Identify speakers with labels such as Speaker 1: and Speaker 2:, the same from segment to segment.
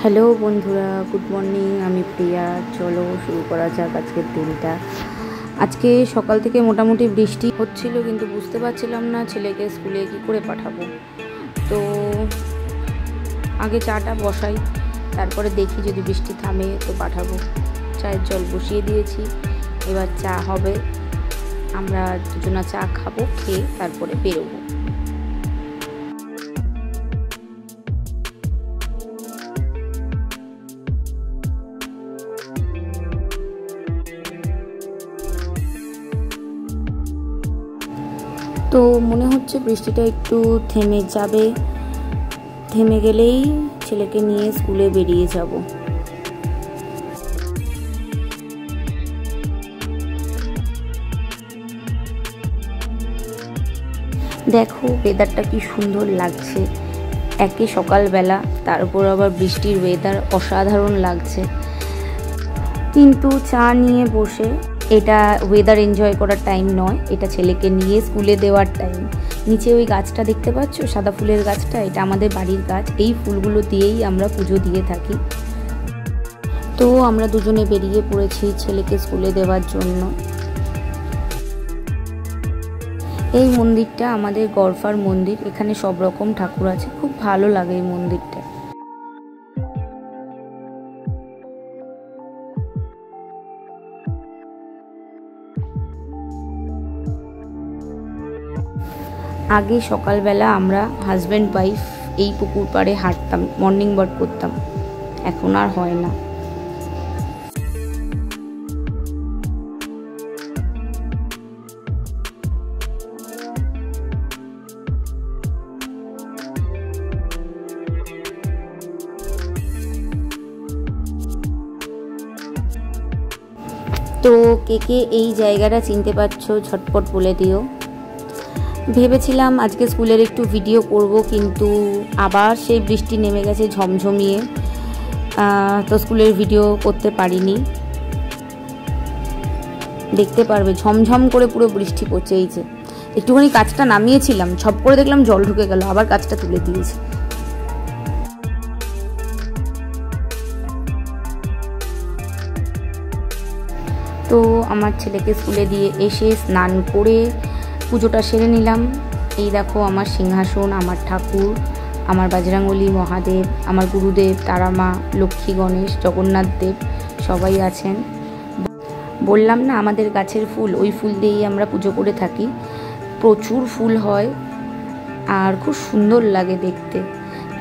Speaker 1: Hello বন্ধুরা, good morning. আমি প্রিয়া। চলো শুরু করা যাক আজকের দিনটা। আজকে সকাল থেকে মোটামুটি বৃষ্টি হচ্ছিল, কিন্তু বুঝতে পারছিলাম না ছেলেকে স্কুলে কী করে পাঠাবো। তো আগে চাটা বসাই, তারপরে দেখি যদি বৃষ্টি থামে তো পাঠাবো। চায়ের জল বসিয়ে দিয়েছি, এবার চা হবে। আমরা দুজনা চা খাবো, খেয়ে তারপরে বেরোবো। তো মনে হচ্ছে বৃষ্টিটা একটু থেমে যাবে, থেমে গেলেই ছেলেকে নিয়ে স্কুলে বেরিয়ে যাব। দেখো ওয়েদারটা কি সুন্দর লাগছে, একে সকালবেলা, তার উপর আবার বৃষ্টির ওয়েদার, অসাধারণ লাগছে। কিন্তু চা নিয়ে বসে এটা ওয়েদার এনজয় করার টাইম নয়, এটা ছেলেকে নিয়ে স্কুলে দেওয়ার টাইম। নিচে ওই গাছটা দেখতে পাচ্ছ, সাদা ফুলের গাছটা, এটা আমাদের বাড়ির গাছ। এই ফুলগুলো দিয়েই আমরা পুজো দিয়ে থাকি। তো আমরা দুজনে বেরিয়ে পড়েছি ছেলেকে স্কুলে দেওয়ার জন্য। এই মন্দিরটা আমাদের গড়ফার মন্দির, এখানে সব রকম ঠাকুর আছে, খুব ভালো লাগে এই মন্দিরটা। আগে সকালবেলা আমরা হাজব্যান্ড ওয়াইফ এই পুকুর পাড়ে হাঁটতাম, মর্নিং ওয়াক করতাম, এখন আর হয় না। তো কে কে এই জায়গাটা চিনতে পারছো ঝটপট বলে দিও। ভেবেছিলাম আজকে স্কুলের একটু ভিডিও করব, কিন্তু আবার সেই বৃষ্টি নেমে গেছে ঝমঝমিয়ে, তো স্কুলের ভিডিও করতে পারিনি। দেখতে পারবে ঝমঝম করে পুরো বৃষ্টি পড়ছে। এই যে একটুখানি কাজটা নামিয়েছিলাম, ছপ করে দেখলাম জল ঢুকে গেল, আবার কাজটা তুলে দিয়েছি। তো আমার ছেলেকে স্কুলে দিয়ে এসে স্নান করে পুজোটা সেরে নিলাম। এই দেখো আমার সিংহাসন, আমার ঠাকুর, আমার বজরংবলী মহাদেব, আমার গুরুদেব, তারামা, লক্ষ্মী, গণেশ, জগন্নাথ দেব সবাই আছেন। বললাম না আমাদের গাছের ফুল, ওই ফুল দিয়েই আমরা পুজো করে থাকি। প্রচুর ফুল হয় আর খুব সুন্দর লাগে দেখতে।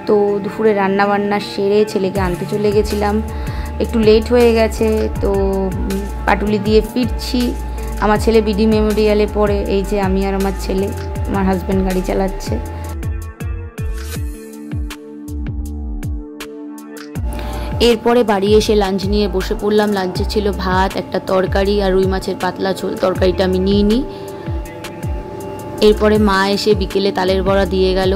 Speaker 1: তো দুপুরে রান্নাবান্না সেরে ছেলেকে আনতে চলে গেছিলাম, একটু লেট হয়ে গেছে, তো পাটুলি দিয়ে ফিরছি। আমার ছেলে বিডি মেমোরিয়ালে পড়ে, এই যে আমি আর আমার ছেলে, আমার হাজব্যান্ড গাড়ি চালাচ্ছে। এরপরে বাড়ি এসে লাঞ্চ নিয়ে বসে পড়লাম। লাঞ্চে ছিল ভাত, একটা তরকারি আর রুই মাছের পাতলা ঝোল। তরকারিটা আমি নিয়ে নিই। এরপরে মা এসে বিকেলে তালের বড়া দিয়ে গেল।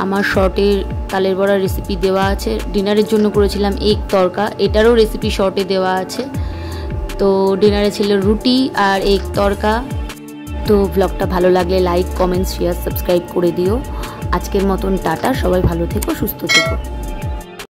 Speaker 1: আমার শর্টের তালের বড়ার রেসিপি দেওয়া আছে। ডিনারের জন্য করেছিলাম এগ তরকা, এটারও রেসিপি শর্টে দেওয়া আছে। তো ডিনারে ছিল রুটি আর এগ তরকা। তো ব্লগটা ভালো লাগলে লাইক, কমেন্ট, শেয়ার, সাবস্ক্রাইব করে দিও। আজকের মতন টাটা, সবাই ভালো থেকো, সুস্থ থেকো।